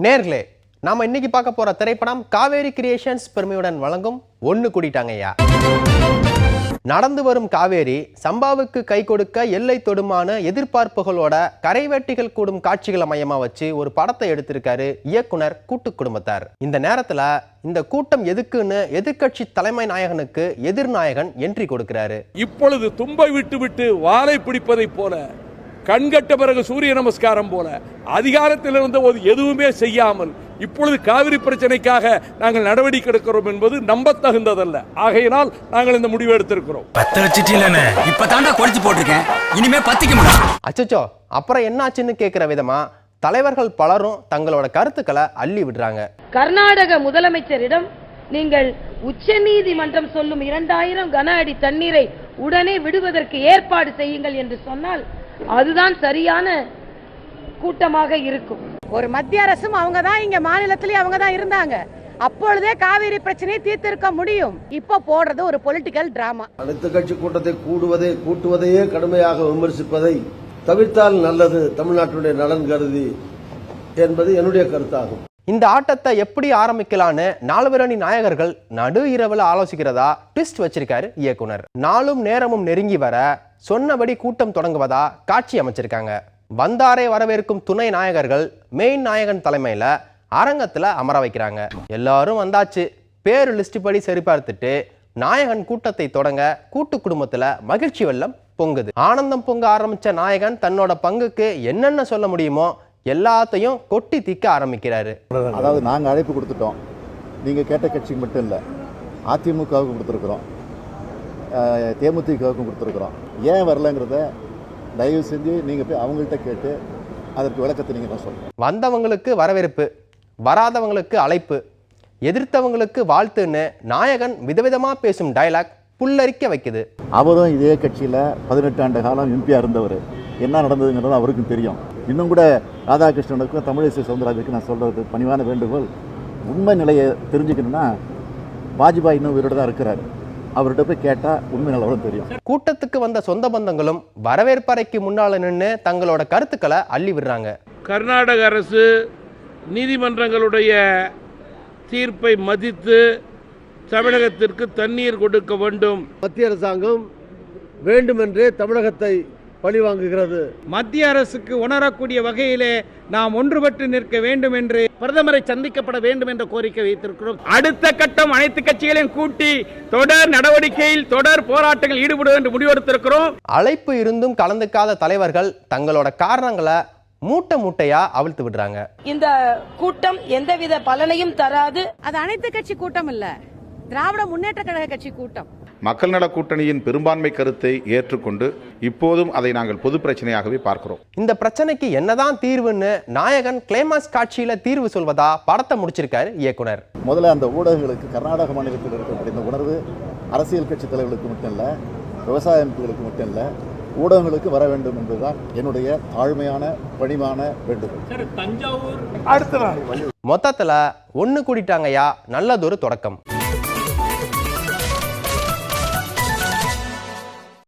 நேர்களே, நாம இன்னைக்கு பார்க்க போற திரைப்படம் காவேரி கிரியேஷன்ஸ் பெருமையுடன் வழங்கும் ஒன்னு கூடிட்டாங்கய்யா. நடந்து வரும் காவேரி சம்பாவுக்கு கை கொடுக்க எல்லை தொடுமான எதிர்பார்ப்புகளோட கரைவேட்டிகள் கூடும் காட்சிகளை மையமா வச்சு ஒரு படத்தை எடுத்திருக்காரு இயக்குனர் கூட்டு குடும்பத்தார். இந்த நேரத்துல இந்த கூட்டம் எதுக்குன்னு எதிர்கட்சி தலைமை நாயகனுக்கு எதிர்நாயகன் என்ட்ரி கொடுக்கிறாரு. இப்பொழுது தும்பை விட்டு விட்டு வாளை பிடிப்பதை போல, கண்கட்ட பிறகு சூரிய நமஸ்காரம் போல அதிகாரத்தில் இருந்த போது எதுவுமே செய்யாமல் இப்பொழுது காவிரி பிரச்சனைக்காக நாங்கள் நடவடிக்கை எடுக்கிறோம் என்பது நம்ப தகுந்ததல்ல. ஆகையினால் நாங்கள் இந்த முடிவு எடுத்திருக்கிறோம். அச்சோ, அப்புறம் என்னாச்சுன்னு கேட்கிற விதமா தலைவர்கள் பலரும் தங்களோட கருத்துக்களை அள்ளி விடுறாங்க. கர்நாடக முதலமைச்சரிடம் நீங்கள் உச்ச நீதிமன்றம் சொல்லும் 2000 கன அடி தண்ணீரை உடனே விடுவதற்கு ஏற்பாடு செய்யுங்கள் என்று சொன்னால் அதுதான் சரியான கூட்டமாக இருக்கும். ஒரு மத்திய அரசும் அவங்க தான், இங்க மாநிலத்திலேயே அவங்க தான் இருந்தாங்க. அப்பொழுதே காவிரி பிரச்சனையை தீர்த்திருக்க முடியும். இப்ப போடுறது ஒரு பொலிட்டிக்கல் டிராமா. அனைத்து கட்சி கூட்டத்தை கூட்டுவதையே கடுமையாக விமர்சிப்பதை தவிர்த்தால் நல்லது, தமிழ்நாட்டுடைய நலன் கருதி என்பது என்னுடைய கருத்தாகும். இந்த ஆட்டத்தை எப்படி ஆரம்பிக்கலான்னு நால்வரணி நாயகர்கள் நடு இரவுல ஆலோசிக்கிறதா ட்விஸ்ட் வச்சிருக்காரு இயக்குனர். நாளும் நேரமும் நெருங்கி வர சொன்னபடி கூட்டம் தொடங்குவதா காட்சி அமைச்சிருக்காங்க. வந்தாரை வரவேற்கும் துணை நாயகர்கள் மெயின் நாயகன் தலைமையில அரங்கத்துல அமர வைக்கிறாங்க. எல்லாரும் வந்தாச்சு, பேரு லிஸ்ட் படி சரி பார்த்துட்டு நாயகன் கூட்டத்தை தொடங்க கூட்டு குடும்பத்துல மகிழ்ச்சி வெள்ளம் பொங்குது. ஆனந்தம் பொங்க ஆரம்பிச்ச நாயகன் தன்னோட பங்குக்கு என்னென்ன சொல்ல முடியுமோ எல்லாத்தையும் கொட்டி தீக்க ஆரம்பிக்கிறாரு. அதாவது நாங்க அழைப்பு கொடுத்துட்டோம், நீங்க கேட்ட கட்சி மட்டும் இல்லை, அதிமுகவுக்கு கொடுத்துருக்குறோம், தேமுதிகவுக்கும் கொடுத்துருக்குறோம். ஏன் வரலங்கிறத தயவு செஞ்சு நீங்க போய் அவங்கள்ட்ட கேட்டு அதற்கு விளக்கத்தை நீங்க தான் சொல்லுங்க. வந்தவங்களுக்கு வரவேற்பு, வராதவங்களுக்கு அழைப்பு, எதிர்த்தவங்களுக்கு வாழ்த்துன்னு நாயகன் விதவிதமா பேசும் டயலாக் புல்லரிக்க வைக்குது. அவரும் இதே கட்சியில 18 ஆண்டு காலம் எம்பியா இருந்தவர். என்ன நடந்ததுங்கிறது அவருக்கும் தெரியும். இன்னும் கூட ராதாகிருஷ்ணனுக்கும் தமிழிசை சவுந்தரராஜனுக்கும் நான் சொல்றது பணிவான வேண்டுகோள், உண்மை நிலையை தெரிஞ்சுக்கணும்னா வாஜ்பாய் இன்னும் உயிரோட தான் இருக்கிறாரு, அவர்கிட்ட போய் கேட்டா உண்மை நிலவரம் தெரியும். கூட்டத்துக்கு வந்த சொந்த பந்தங்களும் வரவேற்பறைக்கு முன்னால நின்று தங்களோட கருத்துக்களை அள்ளி விடுறாங்க. கர்நாடக அரசு நீதிமன்றங்களுடைய தீர்ப்பை மதித்து தமிழகத்திற்கு தண்ணீர் கொடுக்க வேண்டும். மத்திய அரசாங்கம் வேண்டுமென்றே தமிழகத்தை பழிவாங்குகிறது. மத்திய அரசுக்கு உணரக்கூடிய வகையிலே நாம் ஒன்றுபட்டு நிற்க வேண்டும் என்று பிரதமரை சந்திக்கப்பட வேண்டும் என்ற கோரிக்கை வைத்திருக்கிறோம். அடுத்த கட்டம் அனைத்து கட்சிகளையும் கூட்டி தொடர் நடவடிக்கையில் தொடர் போராட்டங்கள் ஈடுபடுவது என்று முடிவெடுத்திருக்கிறோம். அழைப்பு இருந்தும் கலந்துக்காத தலைவர்கள் தங்களோட காரணங்களை மூட்டை மூட்டையா அவிழ்த்து விடுறாங்க. இந்த கூட்டம் எந்தவித பலனையும் தராது. அது அனைத்து கட்சி கூட்டம் இல்ல, திராவிட முன்னேற்ற கழக கட்சி கூட்டம். மக்கள் நல கூட்டணியின் பெரும்பான்மை கருத்தை ஏற்றுக்கொண்டு இப்போதும் அதை நாங்கள் பொது பிரச்சனையாகவே பார்க்கிறோம். இந்த பிரச்சனைக்கு என்னதான் தீர்வுன்னு நாயகன் கிளைமாக்ஸ் காட்சியில தீர்வு சொல்வதா படத்தை முடிச்சிருக்காரு இயக்குனர். முதல்ல அந்த ஊடகங்களுக்கு, கர்நாடக மாநிலத்தில் இருக்கக்கூடிய இந்த உணர்வு அரசியல் கட்சி தலைவர்களுக்கு மட்டும் இல்லை, விவசாய அமைப்புகளுக்கு மட்டும் இல்லை, ஊடகங்களுக்கு வர வேண்டும் என்பதுதான் என்னுடைய தாழ்மையான பணிவான வேண்டுகோள். தஞ்சாவூர் அடுத்த நாள் மொத்தத்துல ஒன்னு கூடிட்டாங்கய்யா நல்லதொரு தொடக்கம்.